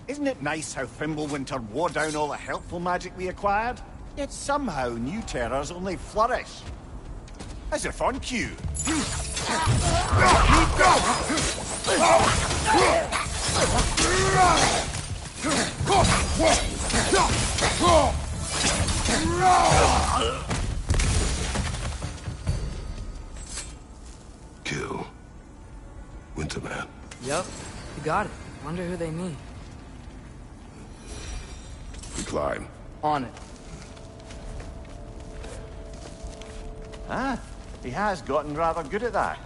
Isn't it nice how Fimbulwinter wore down all the helpful magic we acquired? Yet somehow new terrors only flourish. As if on cue. Kill Winterman. Yup, you got it. Wonder who they mean. We climb. On it. Ah, he has gotten rather good at that.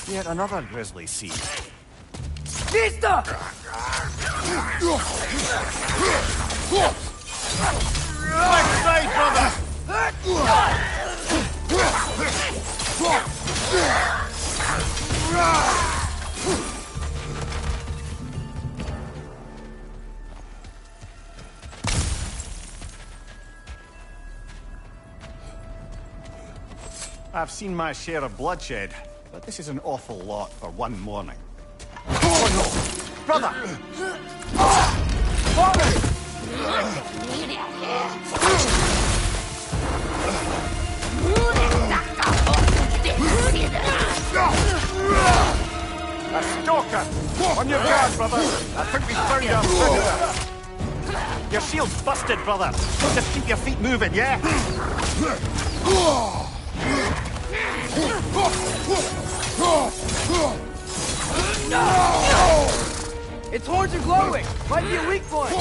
Yet another grisly scene. Vista! Left side, brother! I've seen my share of bloodshed, but this is an awful lot for one morning. Oh no! Brother! Father! A stalker! On your guard, brother! I think we found our prisoner! Your shield's busted, brother! Just keep your feet moving, yeah? No! Its horns are glowing! Might be a weak point!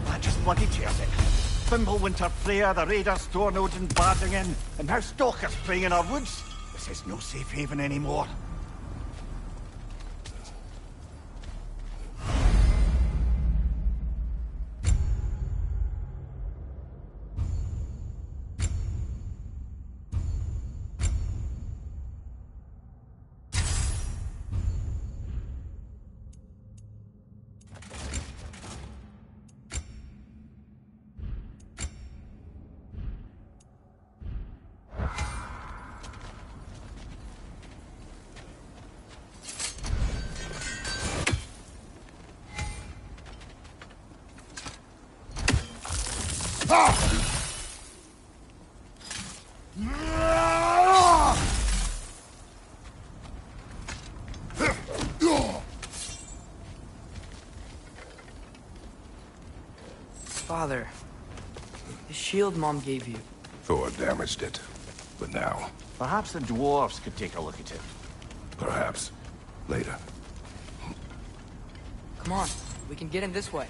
That just bloody tears it. Fimbulwinter Freya, the raiders, Storm Odin barging in, and now stalkers preying in our woods. This is no safe haven anymore. Father, the shield Mom gave you. Thor damaged it. But now, Perhaps the dwarves could take a look at it. perhaps, later. Come on, we can get in this way.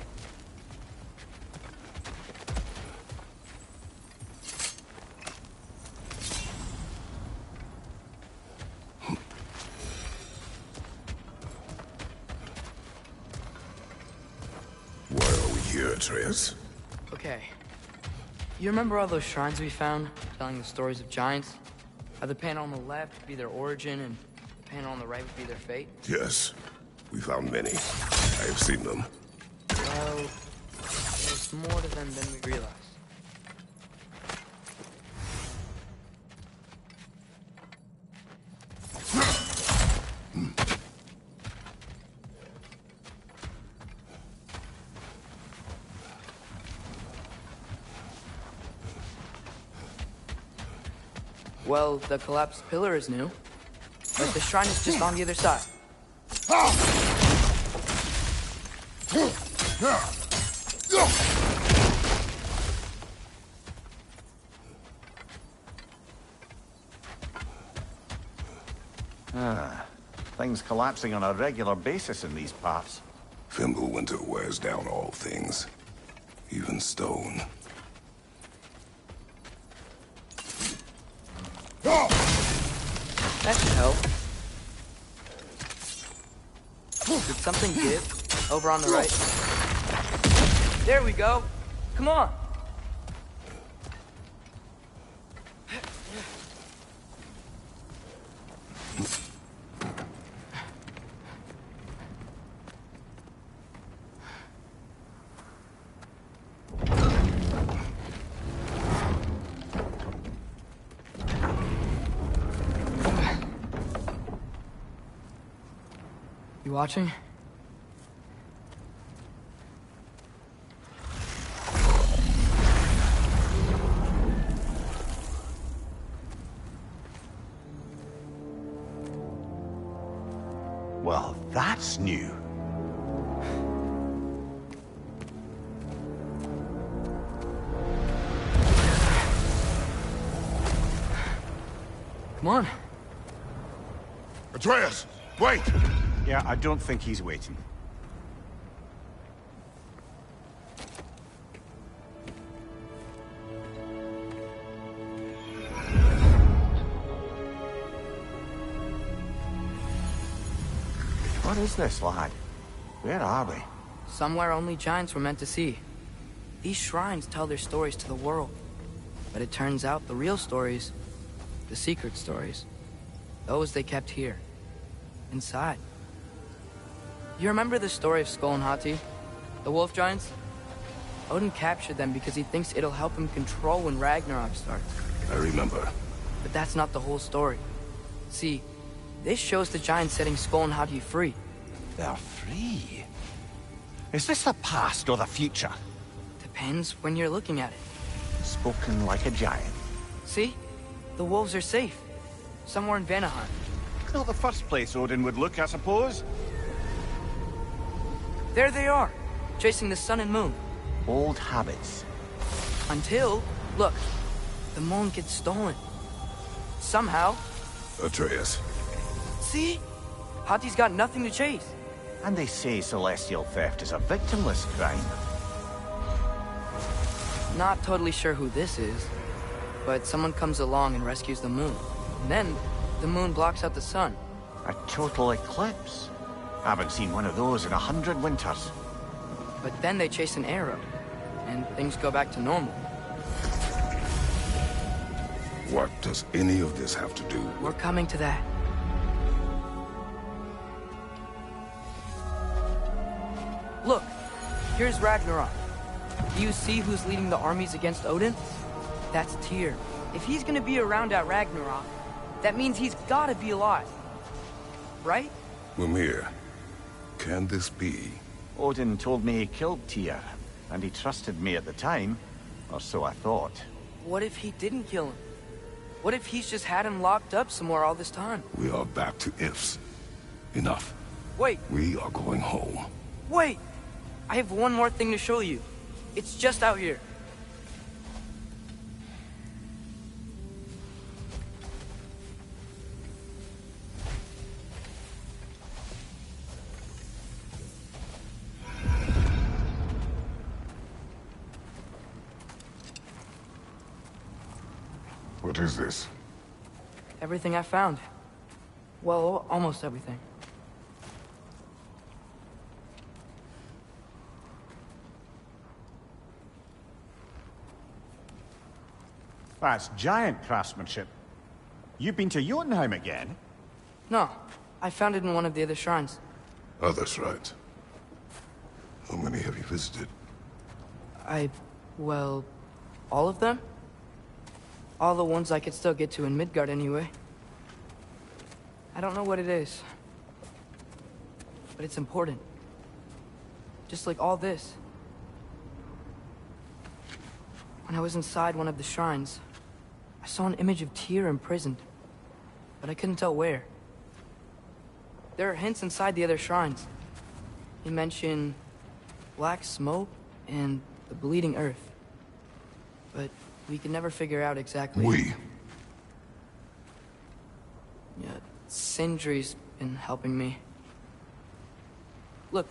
Why are we here, Atreus? Okay. You remember all those shrines we found, telling the stories of giants? How the panel on the left would be their origin, and the panel on the right would be their fate? Yes, we found many. I have seen them. Well, there's more to them than we realize. Well, the collapsed pillar is new, but the shrine is just on the other side. Things collapsing on a regular basis in these parts. Fimbulwinter wears down all things, even stone. That should help. Did something give? Over on the right. There we go. Come on. You watching? Well, that's new. Come on. Atreus, wait! Yeah, I don't think he's waiting. What is this, lad? Where are we? Somewhere only giants were meant to see. These shrines tell their stories to the world. But it turns out the real stories, the secret stories, those they kept here, inside. You remember the story of Skull and Hati, the wolf giants? Odin captured them because he thinks it'll help him control when Ragnarok starts. I remember. But that's not the whole story. See, this shows the giants setting Skull and Hati free. They're free. Is this the past or the future? Depends when you're looking at it. Spoken like a giant. See? The wolves are safe. Somewhere in Vanaheim. Not the first place Odin would look, I suppose. There they are, chasing the sun and moon. Old habits. Until, look, the moon gets stolen. Somehow. Atreus. See? Hati's got nothing to chase. And they say celestial theft is a victimless crime. Not totally sure who this is, but someone comes along and rescues the moon. And then, the moon blocks out the sun. A total eclipse. Haven't seen one of those in 100 winters. But then they chase an arrow, and things go back to normal. What does any of this have to do with... We're coming to that. Look, here's Ragnarok. Do you see who's leading the armies against Odin? That's Tyr. If he's gonna be around at Ragnarok, that means he's gotta be alive. Right? Mimir, can this be? Odin told me he killed Tyr, and he trusted me at the time, or so I thought. What if he didn't kill him? What if he's just had him locked up somewhere all this time? We are back to ifs. Enough. Wait, We are going home. wait! I have one more thing to show you. It's just out here. What is this? Everything I found. Well, almost everything. That's giant craftsmanship. You've been to Jotunheim again? No, I found it in one of the other shrines. Other shrines. How many have you visited? Well, all of them? All the ones I could still get to in Midgard anyway. I don't know what it is. But it's important. Just like all this. When I was inside one of the shrines, I saw an image of Tyr imprisoned. But I couldn't tell where. There are hints inside the other shrines. He mentioned black smoke and the bleeding earth. But we could never figure out exactly... We. Yeah, Sindri's been helping me. Look,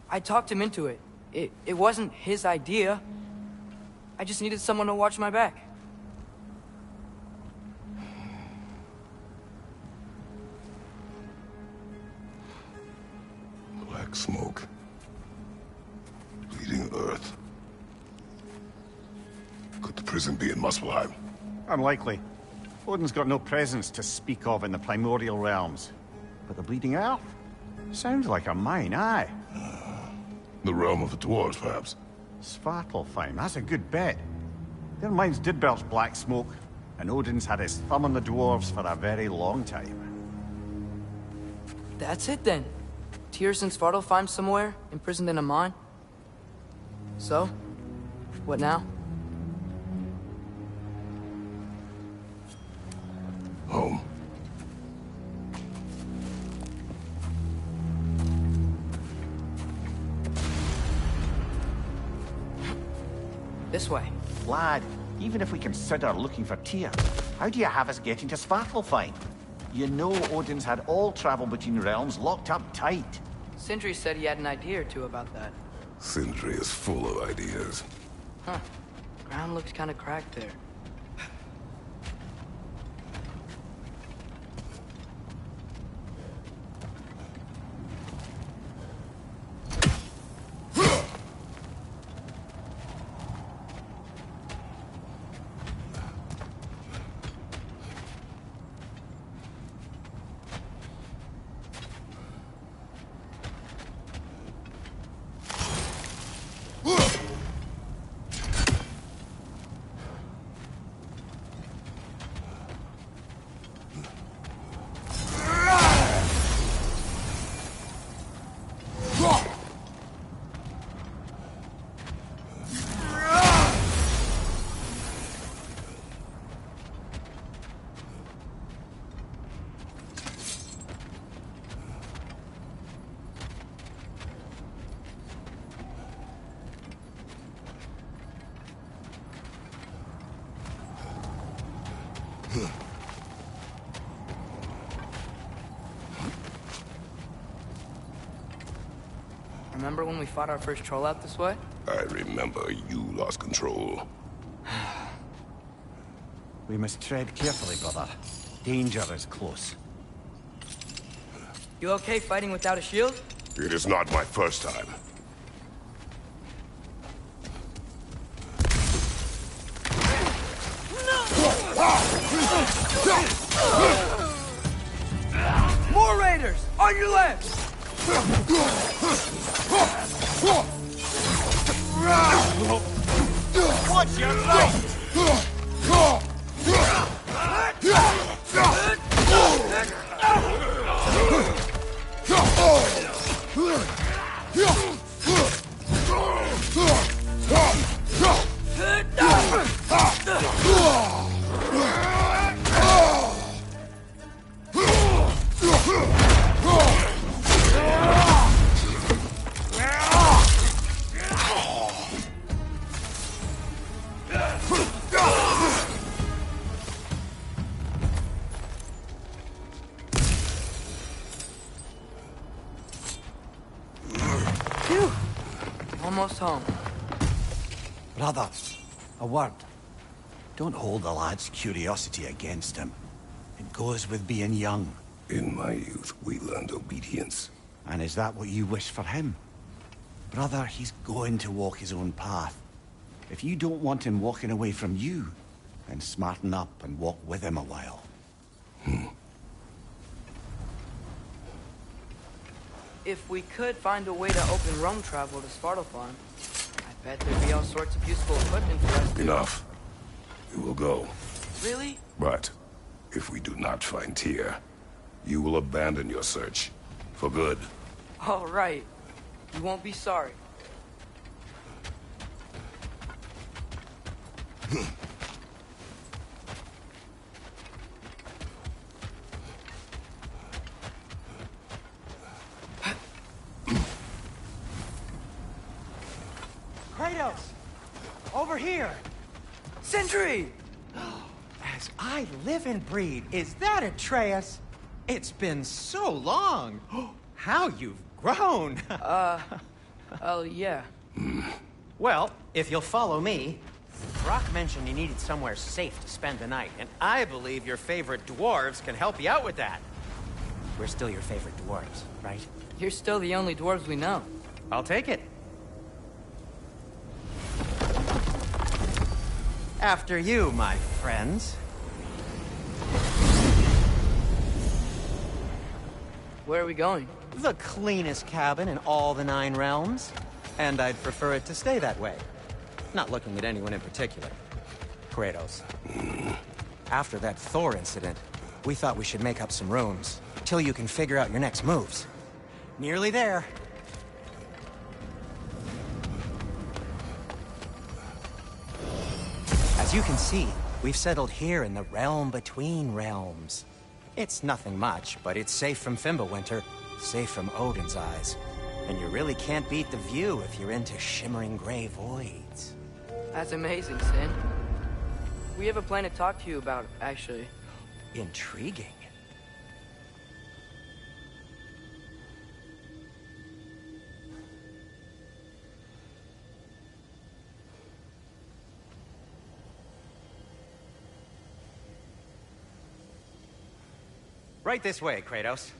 I talked him into it. It wasn't his idea. I just needed someone to watch my back. Black smoke. Bleeding earth. Could the prison be in Muspelheim? Unlikely. Odin's got no presence to speak of in the primordial realms. But the Bleeding Earth? Sounds like a mine, aye. The realm of the dwarves, perhaps? Svartalfheim, that's a good bet. Their mines did belch black smoke, and Odin's had his thumb on the dwarves for a very long time. That's it then. Tyr's in Svartalfheim somewhere, imprisoned in a mine. So, what now? Home. This way. Lad, even if we consider looking for Tyr, how do you have us getting to Svartalfheim? You know Odin's had all travel between realms locked up tight. Sindri said he had an idea or two about that. Sindri is full of ideas. Huh. Ground looks kind of cracked there. Remember when we fought our first troll out this way? I remember you lost control. We must tread carefully, brother. Danger is close. You okay fighting without a shield? It is not my first time. More raiders! On your left! Watch your right! Phew! Almost home. Brother, a word. Don't hold the lad's curiosity against him. It goes with being young. In my youth, we learned obedience. And is that what you wish for him? Brother, he's going to walk his own path. If you don't want him walking away from you, then smarten up and walk with him a while. If we could find a way to open roam travel to Svartalfheim, I bet there'd be all sorts of useful equipment for us to... Enough. We will go. Really? But if we do not find Tyr, you will abandon your search. For good. All right. You won't be sorry. Kratos! Over here! Sentry! As I live and breathe, is that Atreus? It's been so long! How you've grown! Oh, yeah. Well, if you'll follow me, Brock mentioned you needed somewhere safe to spend the night, and I believe your favorite dwarves can help you out with that. We're still your favorite dwarves, right? You're still the only dwarves we know. I'll take it. After you, my friends. Where are we going? The cleanest cabin in all the 9 realms. And I'd prefer it to stay that way. Not looking at anyone in particular. Kratos. After that Thor incident, we thought we should make up some rooms, till you can figure out your next moves. Nearly there. As you can see, we've settled here in the realm between realms. It's nothing much, but it's safe from Fimbulwinter, safe from Odin's eyes. And you really can't beat the view if you're into shimmering gray voids. That's amazing, Sin. We have a plan to talk to you about, actually. Intriguing. Right this way, Kratos.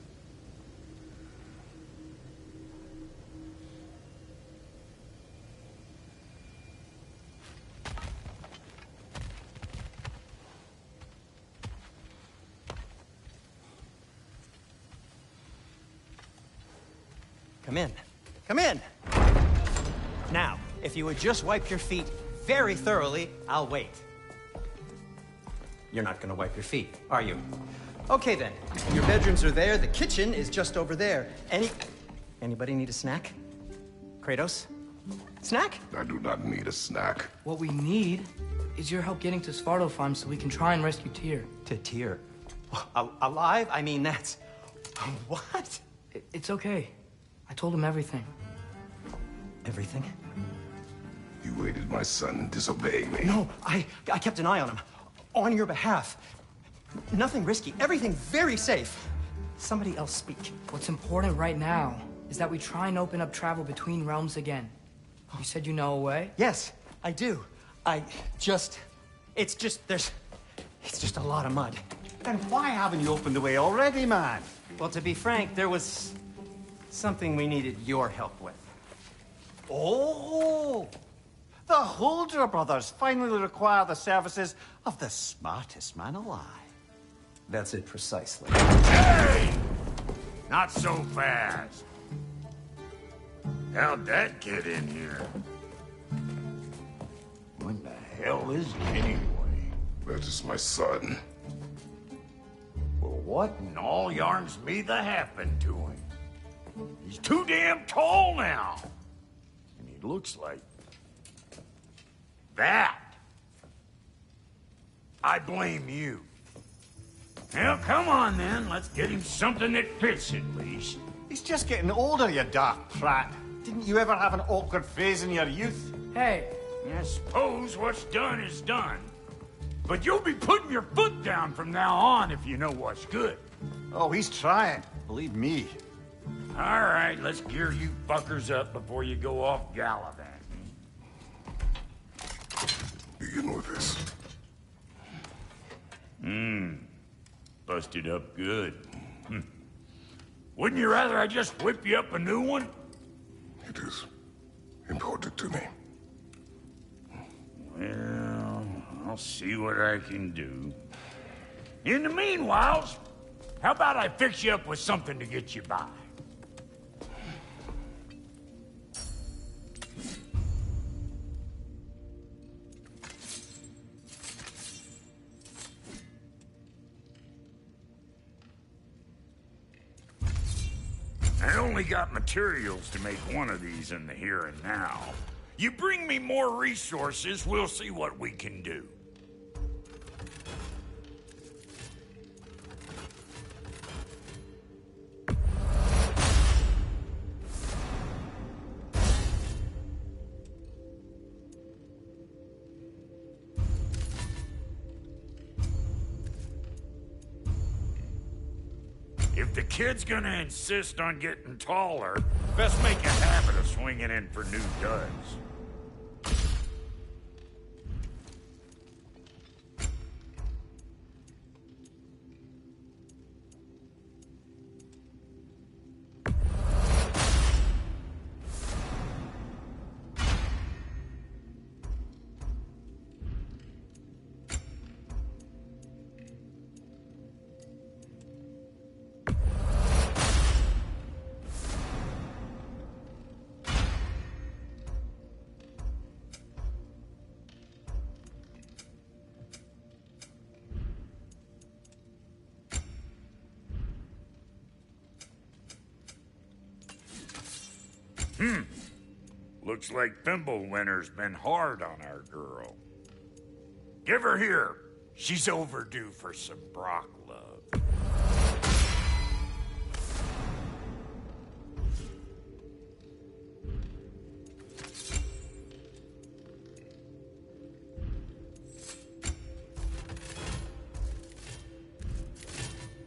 Come in. Come in! Now, if you would just wipe your feet very thoroughly, I'll wait. You're not gonna wipe your feet, are you? Okay then. Your bedrooms are there, the kitchen is just over there. Anybody need a snack? Kratos? Snack? I do not need a snack. What we need is your help getting to Svartalfheim so we can try and rescue Tyr. To Tyr. Alive? I mean, that's... What? It's okay. I told him everything. Everything? You aided my son in disobeying me. No, I kept an eye on him. On your behalf. Nothing risky. Everything very safe. Somebody else speak. What's important right now is that we try and open up travel between realms again. You said you know a way? Yes, I do. It's just a lot of mud. Then why haven't you opened the way already, man? Well, to be frank, there was something we needed your help with. Oh! The Holder brothers finally require the services of the smartest man alive. That's it precisely. Hey! Not so fast. How'd that get in here? What the hell is it anyway? That is my son. Well, what in all yarns me the happened to him? He's too damn tall now. And he looks like... that. I blame you. Well, come on then. Let's get him something that fits at least. He's just getting older, you dark prat. Didn't you ever have an awkward phase in your youth? Hey, I suppose what's done is done. But you'll be putting your foot down from now on if you know what's good. Oh, he's trying. Believe me. All right, let's gear you fuckers up before you go off gallivanting. Begin with this. Busted up good. Wouldn't you rather I just whip you up a new one? It is important to me. Well, I'll see what I can do. In the meanwhile, how about I fix you up with something to get you by? I only got materials to make one of these in the here and now. You bring me more resources, we'll see what we can do. If the kid's gonna insist on getting taller, best make a habit of swimming. swinging in for new duds. Looks like Thimblewinter's been hard on our girl. Give her here. She's overdue for some Brock love.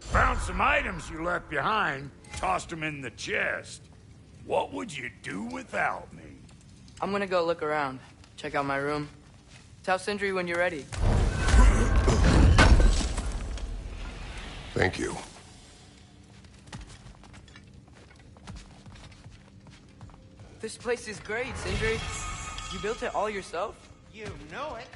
Found some items you left behind, tossed them in the chest. What would you do without me? I'm gonna go look around, check out my room. Tell Sindri when you're ready. Thank you. This place is great, Sindri. You built it all yourself? You know it.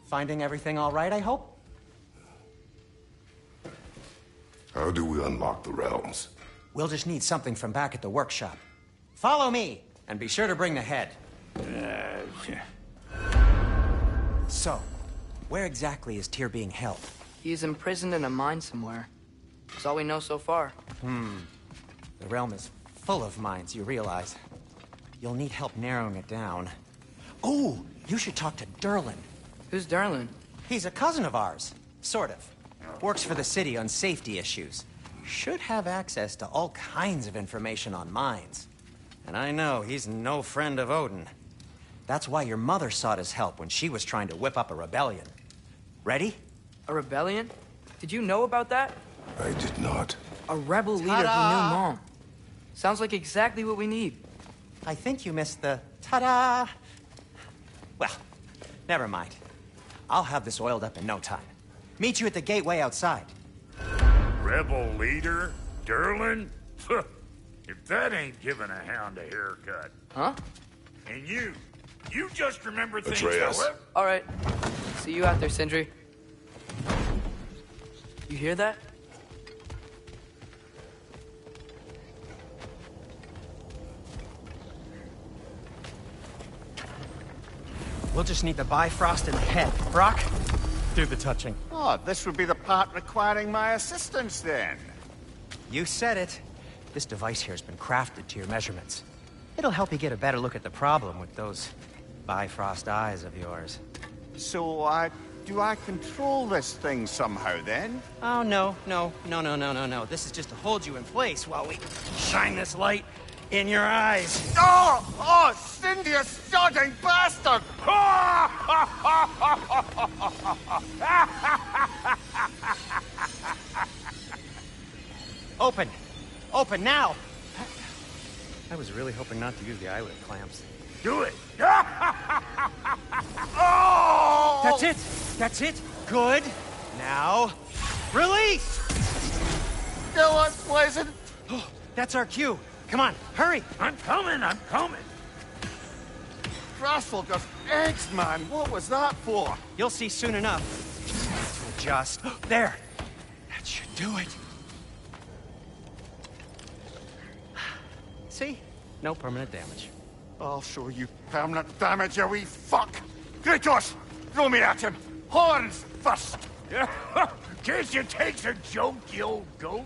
Finding everything all right, I hope? How do we unlock the realms? We'll just need something from back at the workshop. Follow me, and be sure to bring the head. So, where exactly is Tyr being held? He is imprisoned in a mine somewhere. That's all we know so far. The realm is full of mines, you realize. You'll need help narrowing it down. Oh, you should talk to Durlin. Who's Darlin? He's a cousin of ours. Sort of. Works for the city on safety issues. Should have access to all kinds of information on mines. And I know he's no friend of Odin. That's why your mother sought his help when she was trying to whip up a rebellion. Ready? A rebellion? Did you know about that? I did not. A rebel leader who knew Mom. Sounds like exactly what we need. I think you missed the ta-da. Well, never mind. I'll have this oiled up in no time. Meet you at the gateway outside. Rebel leader? Durlin? If that ain't giving a hound a haircut. Huh? And you just remember things Atreus. however... All right. See you out there, Sindri. You hear that? We'll just need the Bifrost in the head. Brock, do the touching. Oh, this would be the part requiring my assistance, then. You said it. This device here has been crafted to your measurements. It'll help you get a better look at the problem with those Bifrost eyes of yours. So, do I control this thing somehow, then? Oh, no. This is just to hold you in place while we shine this light in your eyes. Oh, Cindy, you sodding bastard! Open now! I was really hoping not to use the eyelid clamps. Do it! Oh! That's it! Good! Now, release! Go on, Blazin'! Oh, that's our cue. Come on, hurry! I'm coming! Grassful just eggs, man. What was that for? You'll see soon enough. Just there. That should do it. See? No permanent damage. I'll show you permanent damage, you wee fuck! Kratos! Throw me at him! Horns first! Guess you takes a joke, you old goat.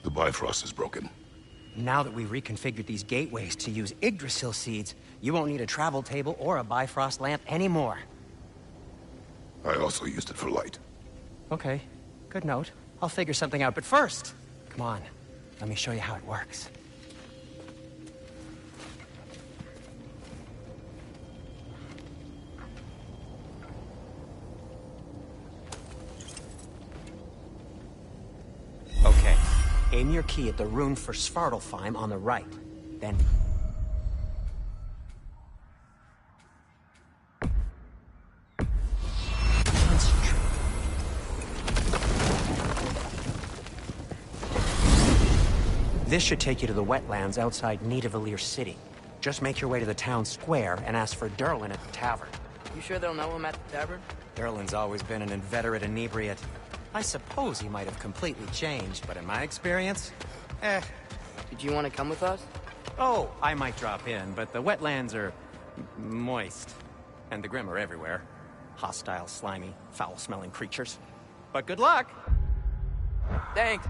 The Bifrost is broken. Now that we've reconfigured these gateways to use Yggdrasil seeds, you won't need a travel table or a Bifrost lamp anymore. I also used it for light. Okay, good note. I'll figure something out, but first, come on, let me show you how it works. Okay, aim your key at the rune for Svartalfheim on the right, then... This should take you to the wetlands outside Nidavellir City. Just make your way to the town square and ask for Durlin at the tavern. You sure they'll know him at the tavern? Durlin's always been an inveterate inebriate. I suppose he might have completely changed, but in my experience, Did you want to come with us? Oh, I might drop in, but the wetlands are... moist. And the Grim are everywhere. Hostile, slimy, foul-smelling creatures. But good luck! Thanks.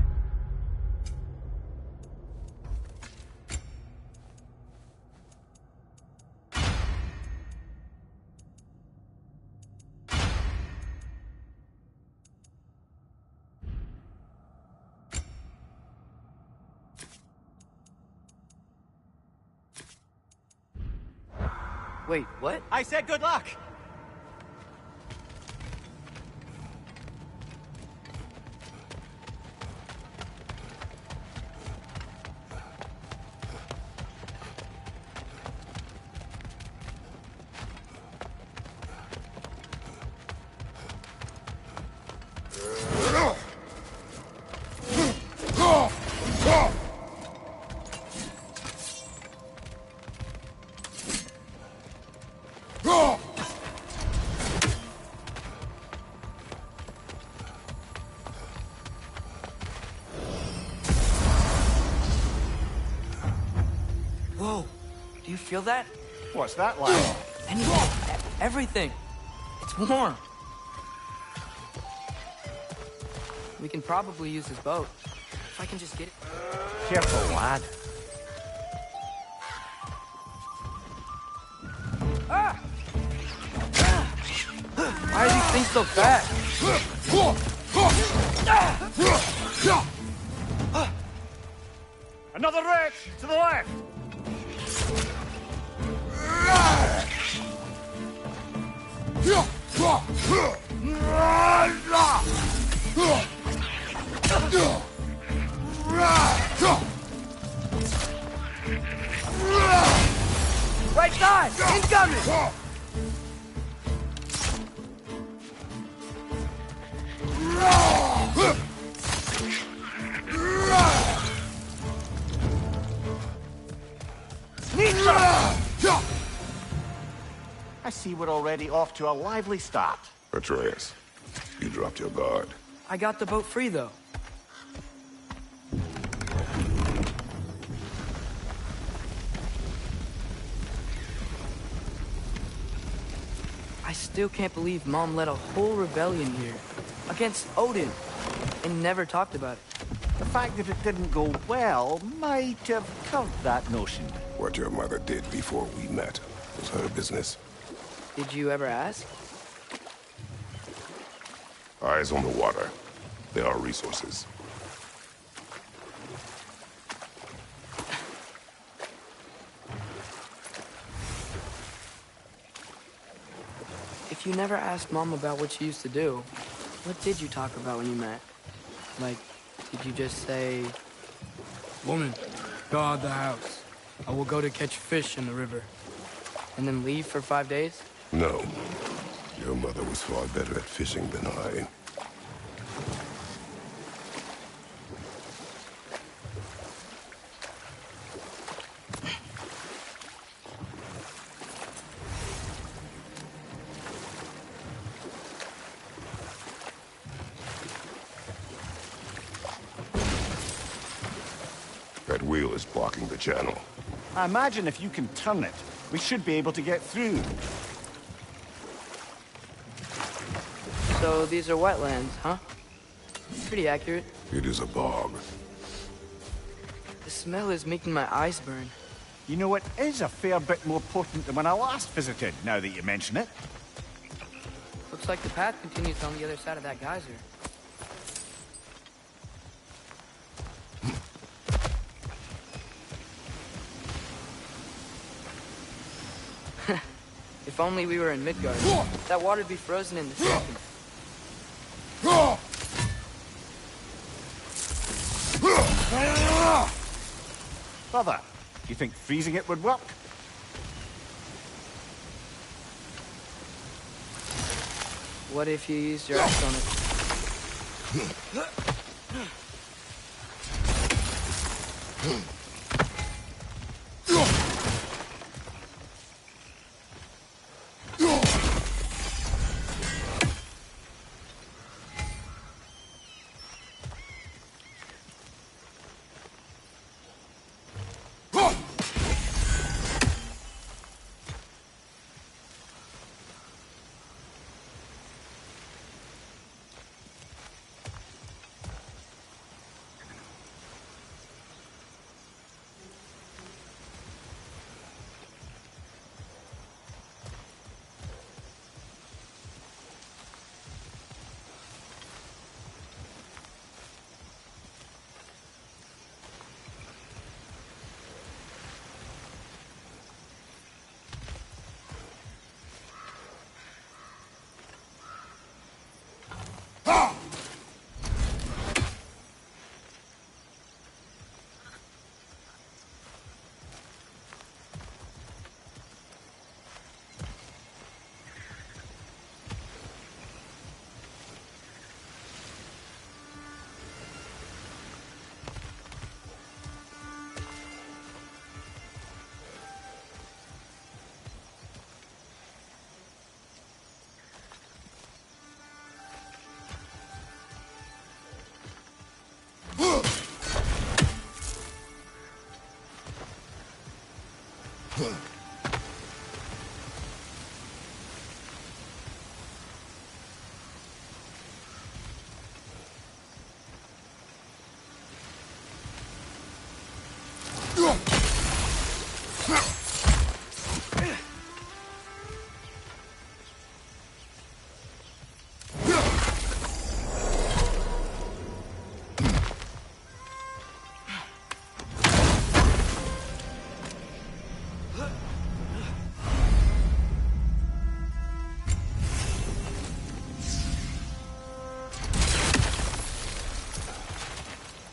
Wait, what? I said good luck! Whoa, do you feel that? What's that like? Everything. It's warm. We can probably use this boat. If I can just get it. Careful, lad. Why are these things so fast? Another wreck to the left. Right side! Incoming! I see we're already off to a lively start. Atreus, you dropped your guard. I got the boat free, though. I still can't believe Mom led a whole rebellion here. Against Odin. And never talked about it. The fact that it didn't go well might have killed that notion. What your mother did before we met was her business. Did you ever ask? Eyes on the water. There are resources. If you never asked Mom about what she used to do, what did you talk about when you met? Like, did you just say... Woman, guard the house. I will go to catch fish in the river. And then leave for 5 days? No. Your mother was far better at fishing than I. wheel is blocking the channel. I imagine if you can turn it, we should be able to get through. So these are wetlands, huh? Pretty accurate. It is a bog. The smell is making my eyes burn. You know, it is a fair bit more potent than when I last visited, now that you mention it. Looks like the path continues on the other side of that geyser. If only we were in Midgard. That water'd be frozen in the second. Brother, do you think freezing it would work? What if you used your axe on it?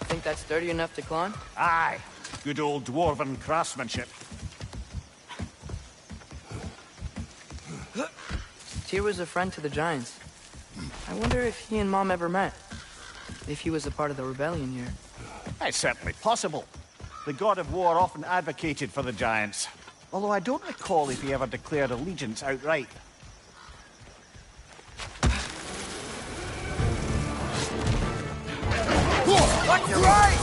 Think that's sturdy enough to climb? Aye. Good old dwarven craftsmanship. Tyr was a friend to the Giants. I wonder if he and Mom ever met. If he was a part of the rebellion here. It's certainly possible. The god of war often advocated for the Giants. Although I don't recall if he ever declared allegiance outright. Watch your right!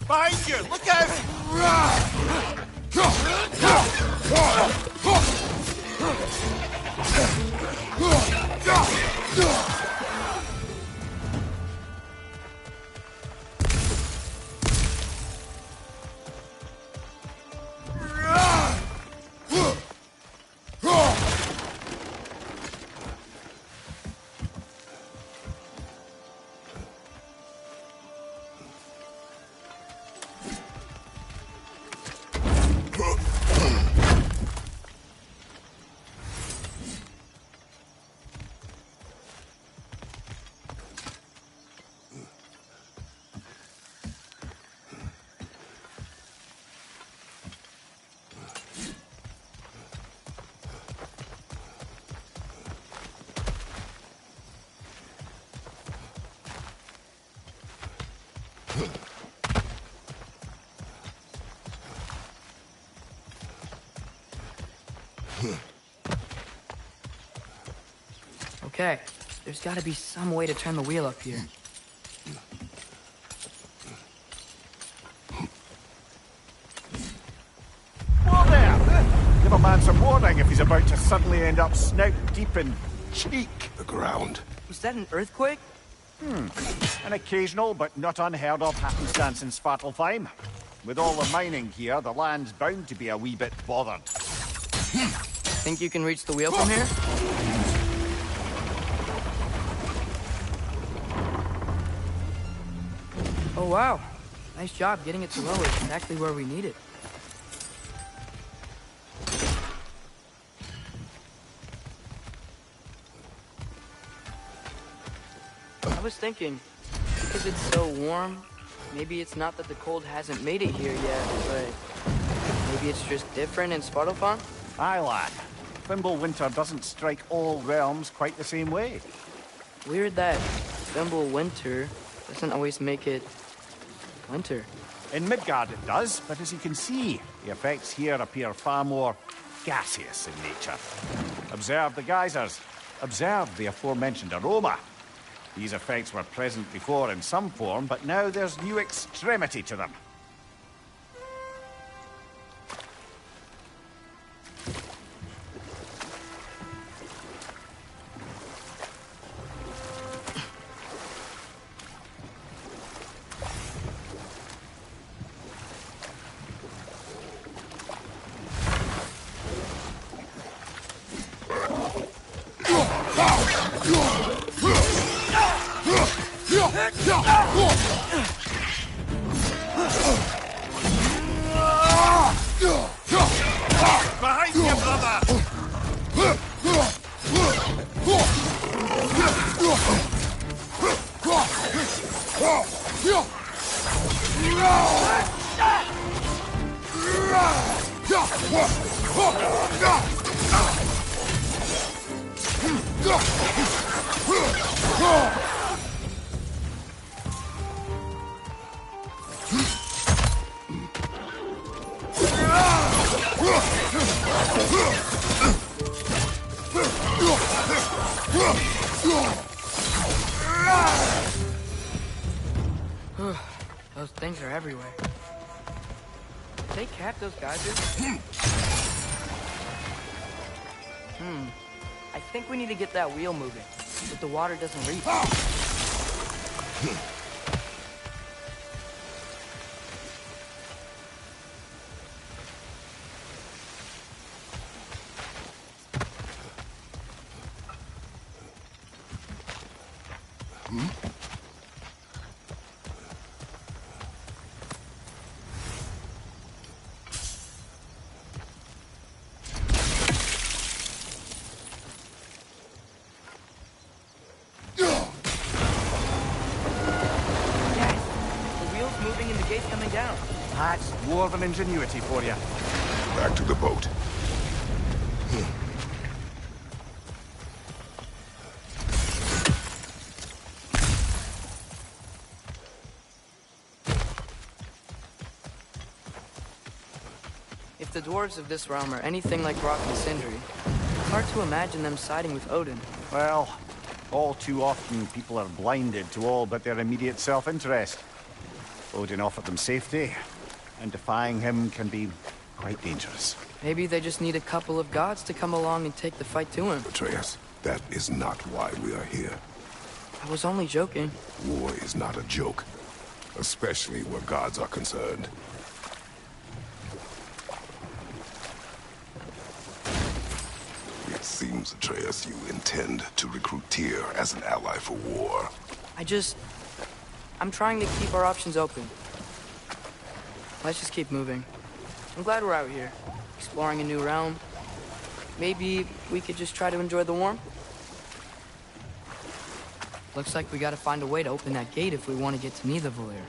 Behind you! Look out! Okay, there's gotta be some way to turn the wheel up here. Whoa there! Give a man some warning if he's about to suddenly end up snout deep in cheek. The ground. Was that an earthquake? An occasional but not unheard of happenstance in Svartalfheim. With all the mining here, the land's bound to be a wee bit bothered. Think you can reach the wheel from here? Oh wow, nice job getting it to lower exactly where we need it. I was thinking, because it's so warm, maybe it's not that the cold hasn't made it here yet, but maybe it's just different in Svartalfheim? Aye, lad. Thimble winter doesn't strike all realms quite the same way. Weird that Thimble winter doesn't always make it winter. In Midgard it does, but as you can see, the effects here appear far more gaseous in nature. Observe the geysers. Observe the aforementioned aroma. These effects were present before in some form, but now there's new extremity to them. Behind you, brother! Those things are everywhere. Did they cap those geysers? I think we need to get that wheel moving, but the water doesn't reach. That's dwarven ingenuity for you. Back to the boat. If the dwarves of this realm are anything like Rock and Sindri, it's hard to imagine them siding with Odin. Well, all too often people are blinded to all but their immediate self-interest. Odin offered them safety, and defying him can be quite dangerous. Maybe they just need a couple of gods to come along and take the fight to him. Atreus, that is not why we are here. I was only joking. War is not a joke, especially where gods are concerned. It seems, Atreus, you intend to recruit Tyr as an ally for war. I'm trying to keep our options open. Let's just keep moving. I'm glad we're out here, exploring a new realm. Maybe we could just try to enjoy the warmth? Looks like we gotta find a way to open that gate if we want to get to Nidavellir.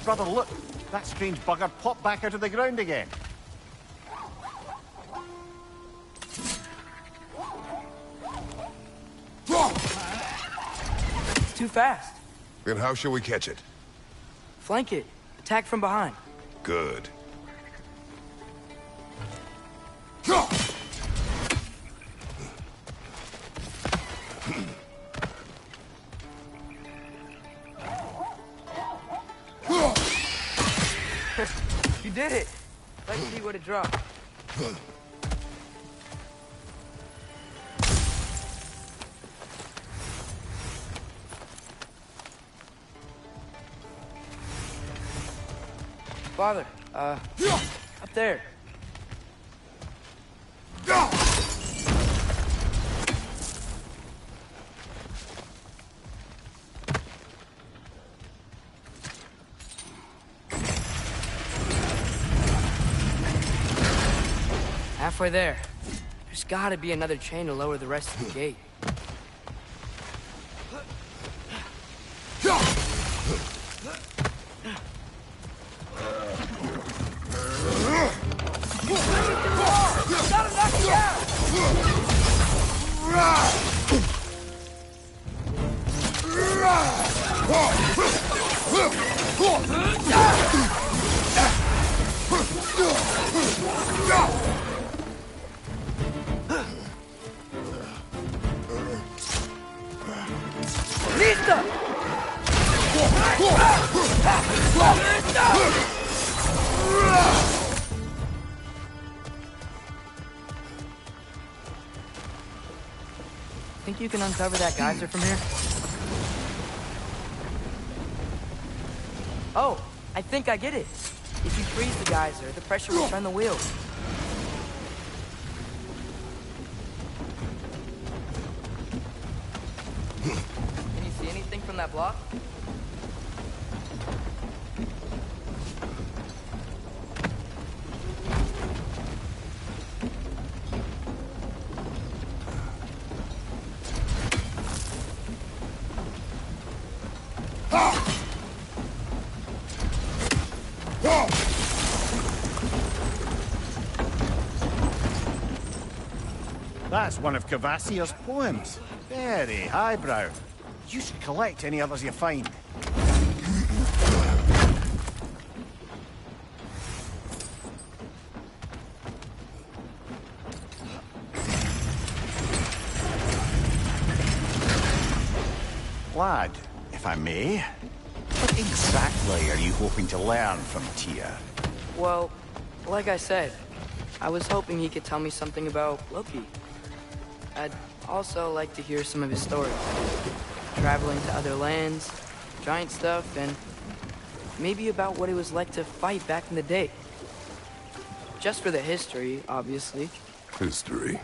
brother, look! That strange bugger popped back out of the ground again. It's too fast. Then how shall we catch it? Flank it. Attack from behind. Good. You did it! Let's see what it dropped. Father, up there. Halfway there. There's gotta be another chain to lower the rest of the gate. Gotta knock it down! Listo! Think you can uncover that geyser from here? Oh, I think I get it. If you freeze the geyser, the pressure will turn the wheel. Can you see anything from that block? That's one of Cavassier's poems. Very highbrow. You should collect any others you find. Lad, if I may, what exactly are you hoping to learn from Tyr? Well, like I said, I was hoping he could tell me something about Loki. I'd also like to hear some of his stories. Traveling to other lands, giant stuff, and maybe about what it was like to fight back in the day. Just for the history, obviously. History.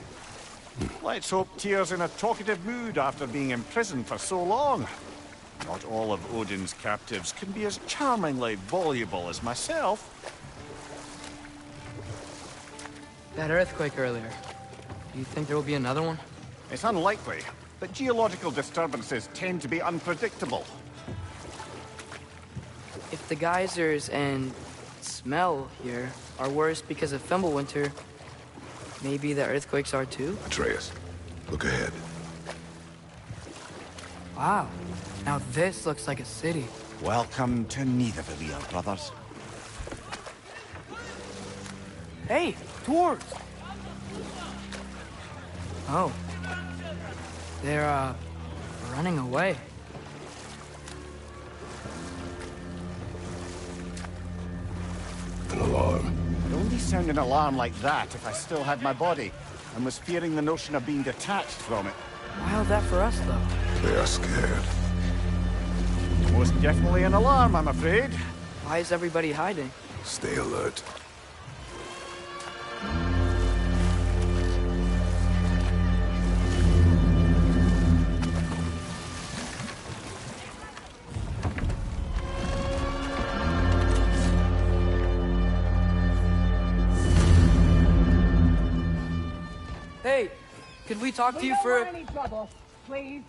Let's hope Tyr's in a talkative mood after being imprisoned for so long. Not all of Odin's captives can be as charmingly voluble as myself. That earthquake earlier. Do you think there will be another one? It's unlikely, but geological disturbances tend to be unpredictable. If the geysers and smell here are worse because of Fimbulwinter, maybe the earthquakes are too? Atreus, look ahead. Wow. Now this looks like a city. Welcome to Nidavellir, brothers. Hey, dwarves! Oh. They're, running away. An alarm. It'd only sound an alarm like that if I still had my body, and was fearing the notion of being detached from it. How's that for us, though? They are scared. Most definitely an alarm, I'm afraid. Why is everybody hiding? Stay alert. Hey, could we talk to you for... We don't want any trouble, please.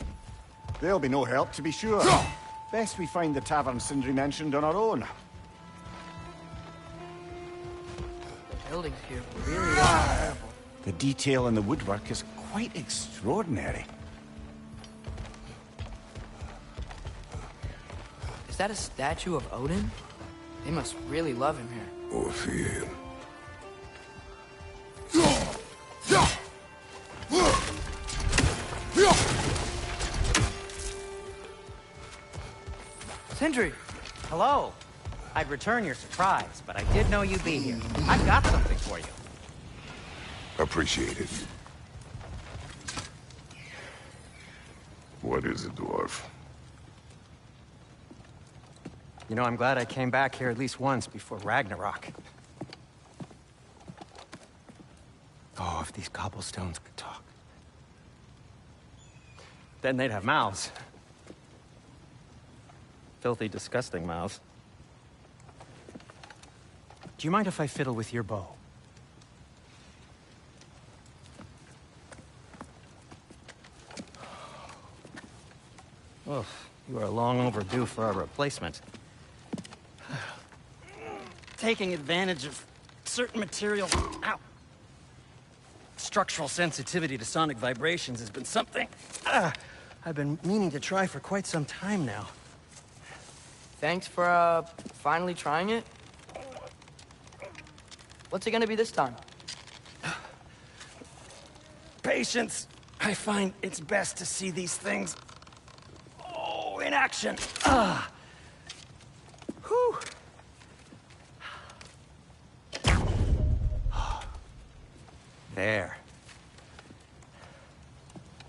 There'll be no help, to be sure. Best we find the tavern Sindri mentioned on our own. buildings here really are incredible. The detail in the woodwork is quite extraordinary. Is that a statue of Odin? They must really love him here. Or fear him. Sindri! Hello. I'd return your surprise, but I did know you'd be here. I've got something for you. Appreciate it. What is it, dwarf? You know, I'm glad I came back here at least once before Ragnarok. Oh, if these cobblestones could talk. Then they'd have mouths. Filthy, disgusting mouths. Do you mind if I fiddle with your bow? Oh, you are long overdue for a replacement. Taking advantage of certain materials. Ow! Structural sensitivity to sonic vibrations has been something I've been meaning to try for quite some time now. Thanks for, finally trying it. What's it gonna be this time? Patience. I find it's best to see these things, in action. Whew. There.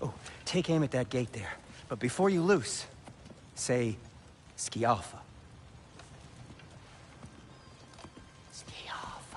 Oh, take aim at that gate there. But before you loose, say, Skialfa. Skialfa.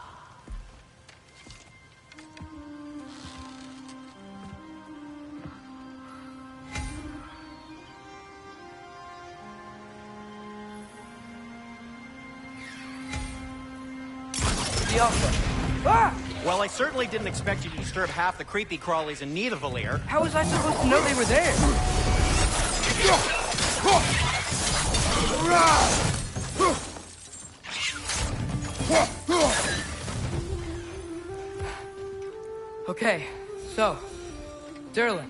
Ah! Well, I certainly didn't expect you to disturb half the creepy crawlies in Nidavellir. How was I supposed to know they were there? Okay, so, Durlin.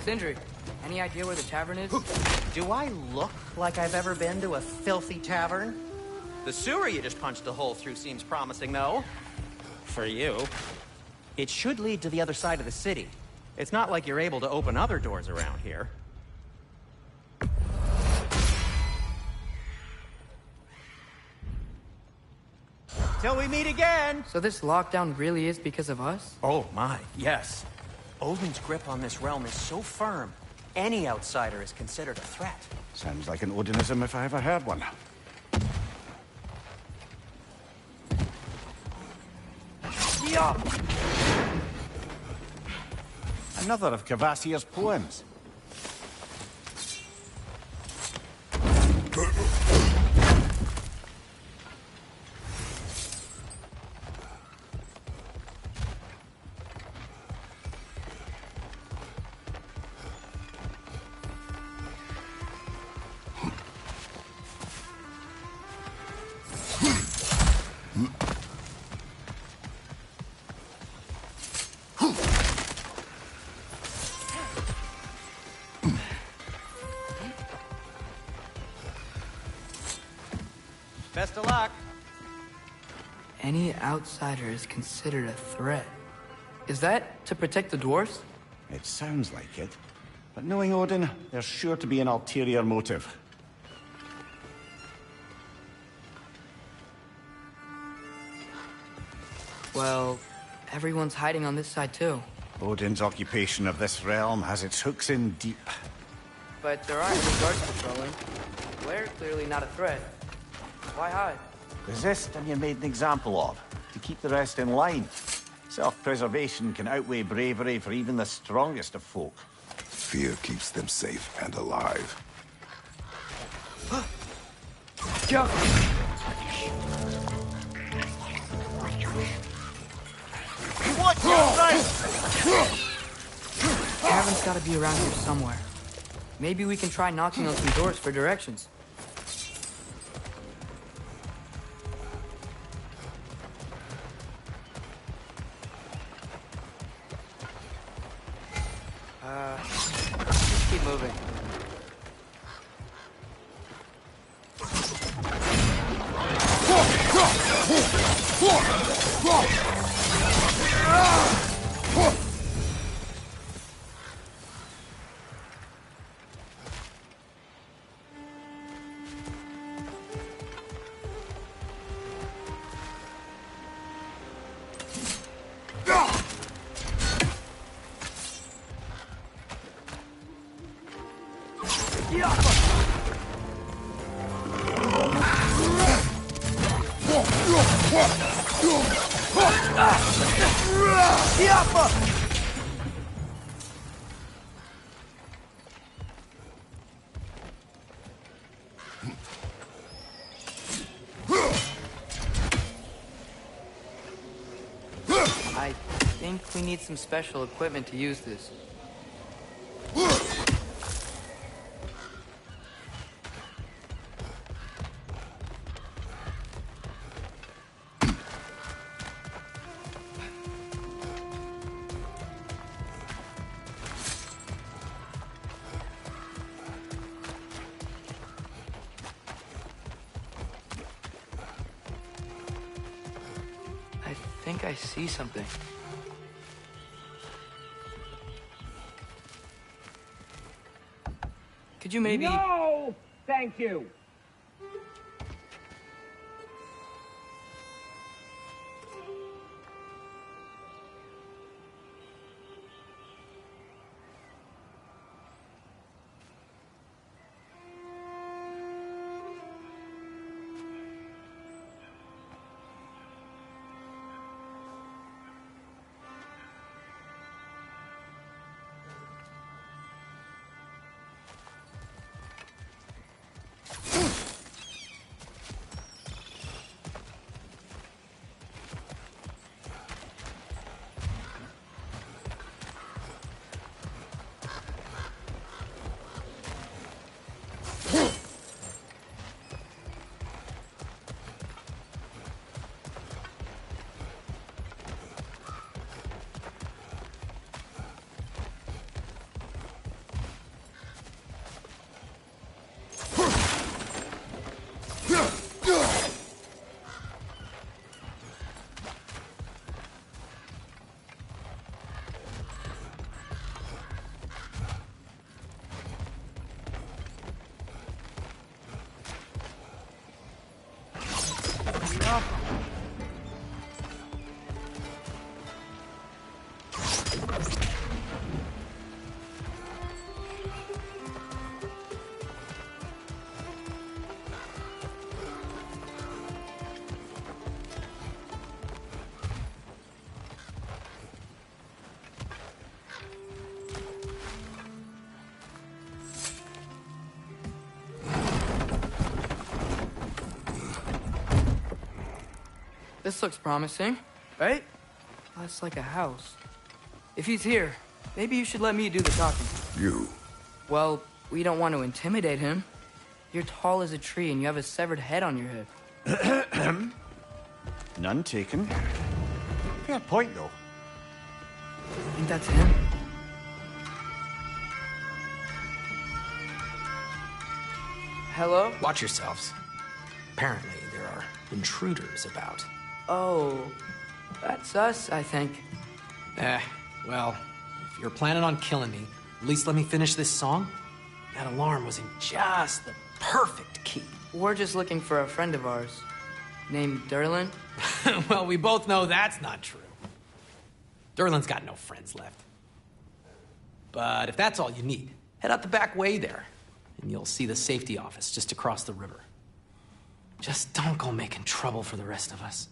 Sindri, any idea where the tavern is? Do I look like I've ever been to a filthy tavern? The sewer you just punched a hole through seems promising, though. For you. It should lead to the other side of the city. It's not like you're able to open other doors around here. Till we meet again! So this lockdown really is because of us? Oh my, yes. Odin's grip on this realm is so firm, any outsider is considered a threat. Sounds like an Odinism if I ever heard one. Another of Kvasir's poems. Best of luck. Any outsider is considered a threat. Is that to protect the dwarves? It sounds like it. But knowing Odin, there's sure to be an ulterior motive. Well, everyone's hiding on this side too. Odin's occupation of this realm has its hooks in deep. But there aren't any guards patrolling. Blair's clearly not a threat. Why hide? Resist and you're made an example of, to keep the rest in line. Self-preservation can outweigh bravery for even the strongest of folk. Fear keeps them safe and alive. Cavern's gotta be around here somewhere. Maybe we can try knocking on some doors for directions. keep moving. I think we need some special equipment to use this. I think I see something. Could you maybe... No! Thank you. This looks promising, right? That's like a house. If he's here, maybe you should let me do the talking. You? Well, we don't want to intimidate him. You're tall as a tree and you have a severed head on your head. None taken. Fair point, though. I think that's him. Hello? Watch yourselves. Apparently, there are intruders about. Oh, that's us, I think. Well, if you're planning on killing me, at least let me finish this song. That alarm was in just the perfect key. We're just looking for a friend of ours, named Derlin. Well, we both know that's not true. Derlin's got no friends left. But if that's all you need, head out the back way there, and you'll see the safety office just across the river. Just don't go making trouble for the rest of us.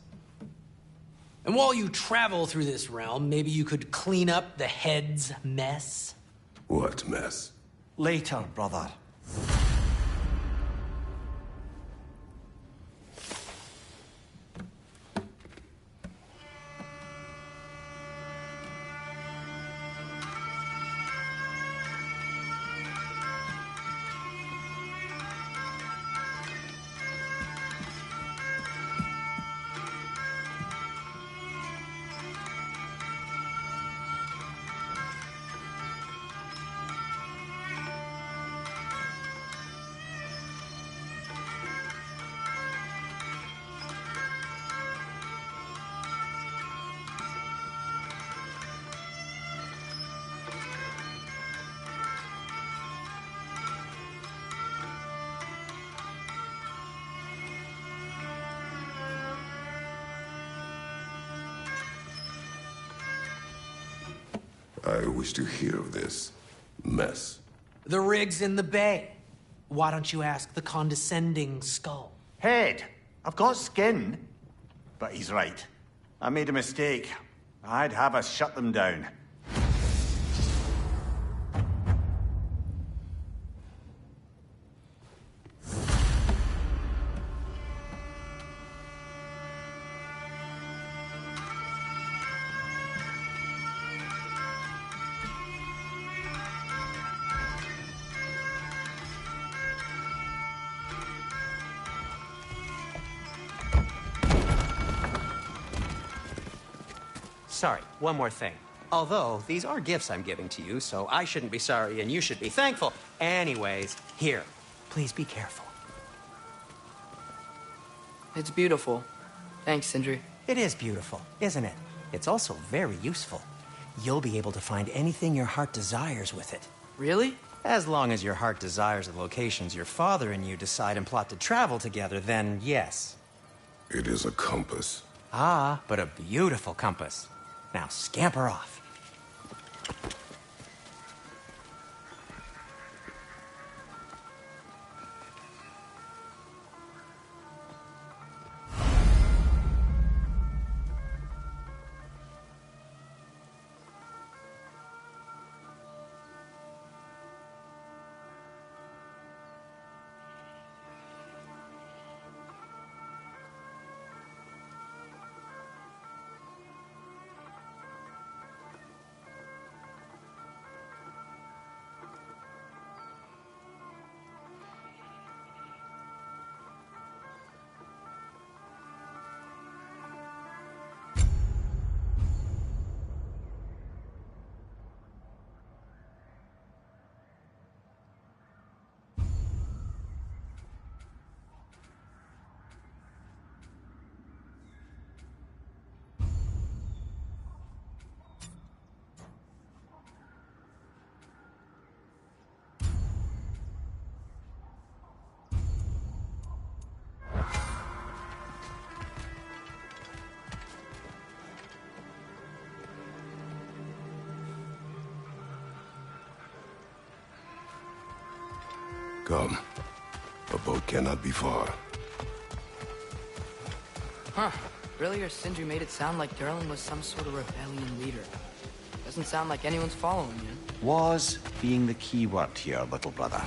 And while you travel through this realm, maybe you could clean up the head's mess? What mess? Later, brother. I wish to hear of this mess. The rig's in the bay. Why don't you ask the condescending skull? Head, I've got skin. But he's right. I made a mistake. I'd have us shut them down. Sorry, one more thing. Although, these are gifts I'm giving to you, so I shouldn't be sorry and you should be thankful. Anyways, here, please be careful. It's beautiful. Thanks, Sindri. It is beautiful, isn't it? It's also very useful. You'll be able to find anything your heart desires with it. Really? As long as your heart desires the locations your father and you decide and plot to travel together, then yes. It is a compass. Ah, but a beautiful compass. Now scamper off. Come. A boat cannot be far. Huh. Earlier, Sindri made it sound like Durlin was some sort of rebellion leader. Doesn't sound like anyone's following you. Was being the key word here, little brother.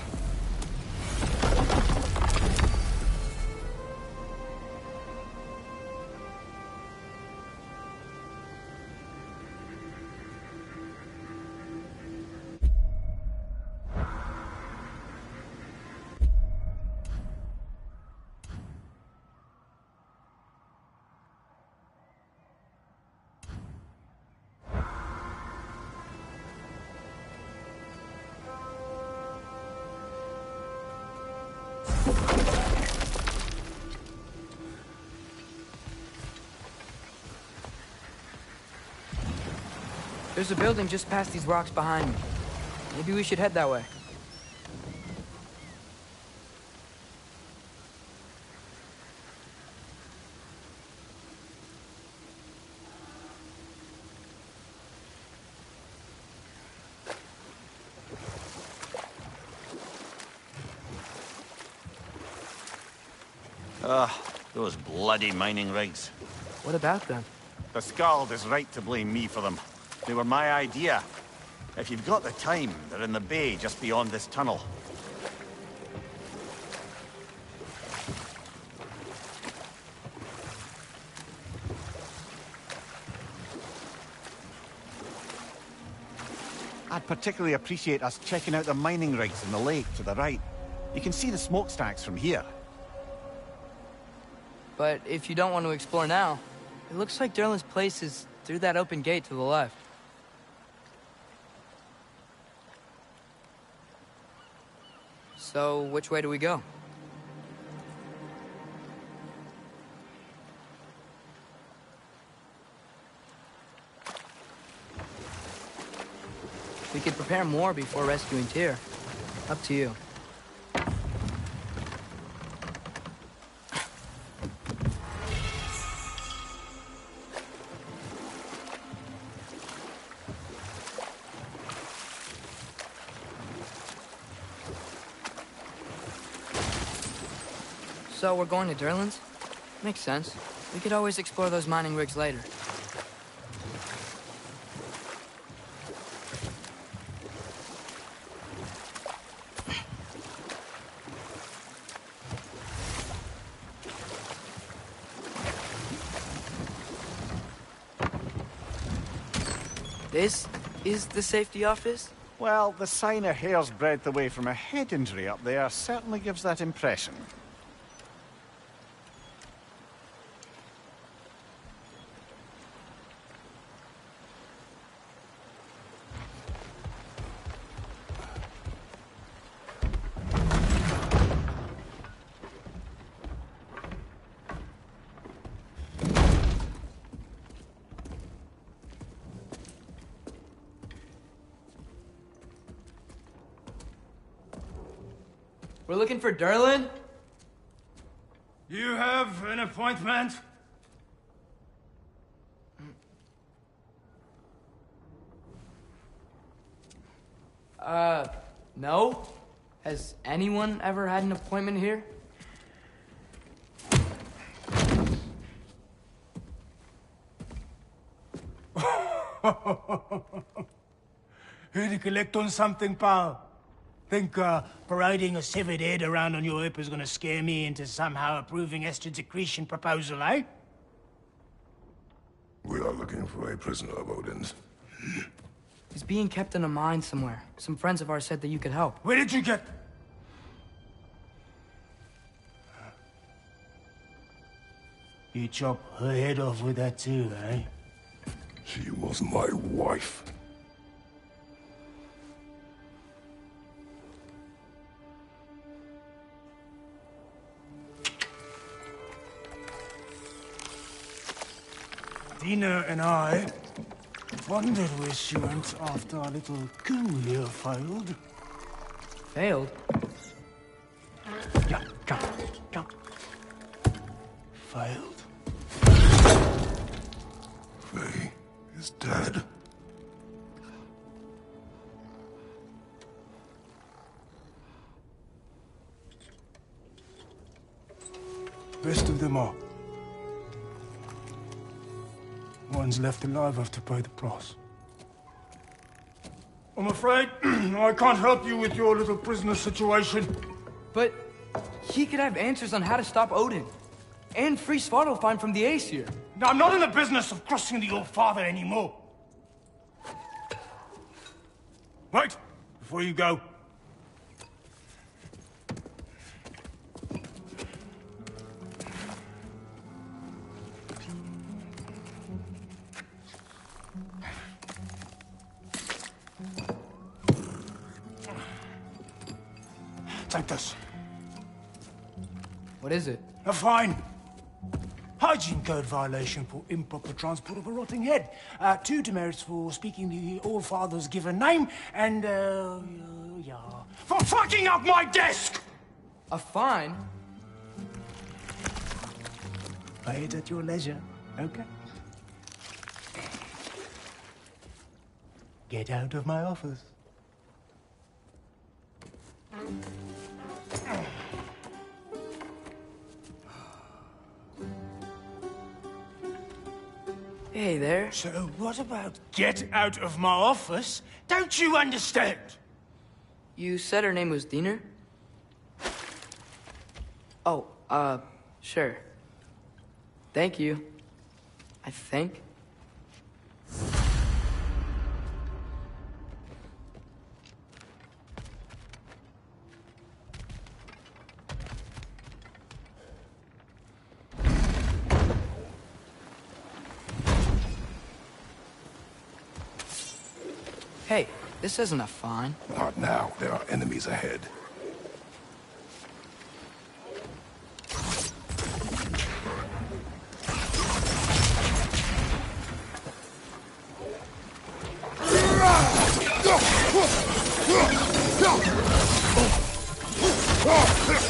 There's a building just past these rocks behind me. Maybe we should head that way. Those bloody mining rigs. What about them? The Skald is right to blame me for them. They were my idea. If you've got the time, they're in the bay just beyond this tunnel. I'd particularly appreciate us checking out the mining rigs in the lake to the right. You can see the smokestacks from here. But if you don't want to explore now, it looks like Durlin's place is through that open gate to the left. So, which way do we go? We could prepare more before rescuing Tyr. Up to you. So we're going to Durlin's? Makes sense. We could always explore those mining rigs later. This is the safety office? Well, the sign a hair's breadth away from a head injury up there certainly gives that impression. We're looking for Durlin? You have an appointment? No. Has anyone ever had an appointment here? Here to collect on something, pal? Think, parading a severed head around on your hip is gonna scare me into somehow approving Esther's accretion proposal, eh? We are looking for a prisoner of Odin's. He's being kept in a mine somewhere. Some friends of ours said that you could help. Where did you get... You chop her head off with that too, eh? She was my wife. Dina and I wondered where she went after our little coup here failed. Failed? Yeah, come. Failed. Faye is dead. Rest of them are. Ones left alive have to pay the price. I'm afraid I can't help you with your little prisoner situation. But he could have answers on how to stop Odin. And free Svartalfheim from the Aesir. Now, I'm not in the business of crossing the old father anymore. Wait, before you go. Take this. What is it? A fine. Hygiene code violation for improper transport of a rotting head. 2 demerits for speaking the All-Father's given name, and, yeah. For fucking up my desk! A fine? Pay it at your leisure, okay? Get out of my office. Hey there. So what about get out of my office? Don't you understand? You said her name was Diener? Oh, sure. Thank you. I think. Hey, this isn't a fine. Not now. There are enemies ahead.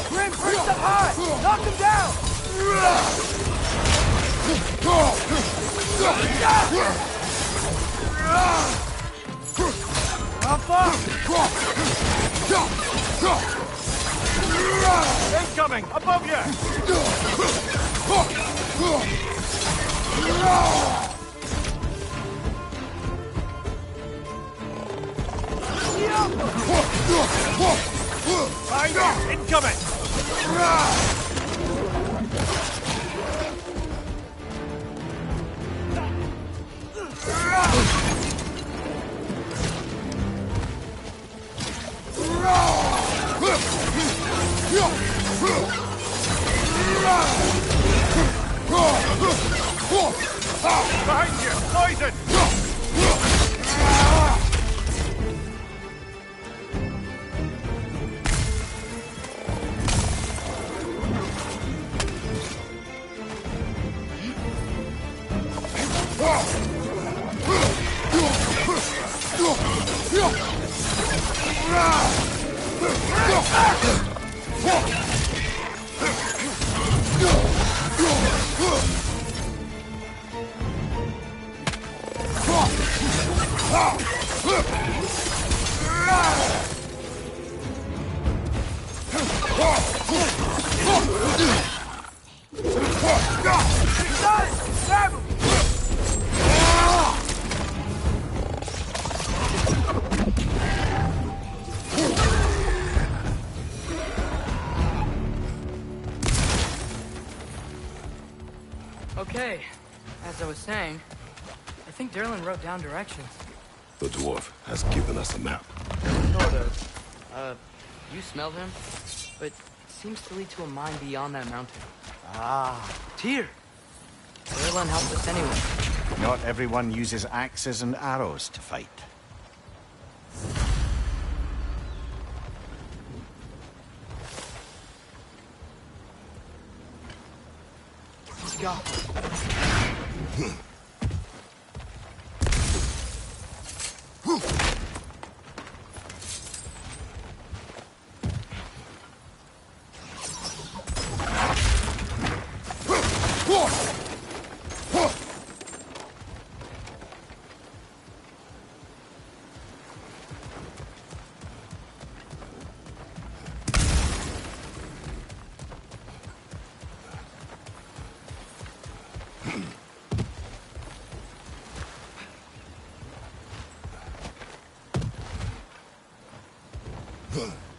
Grim, first up high! Knock him down! Up! Incoming! incoming! Above you! Behind you! Incoming! Behind you! Poison! Okay, as I was saying, I think Derlin wrote down directions. The dwarf has given us a map. Sort of. You smelled him? But it seems to lead to a mine beyond that mountain. Ah, Tyr! Derlin helped us anyway. not everyone uses axes and arrows to fight. Let's go. Huh.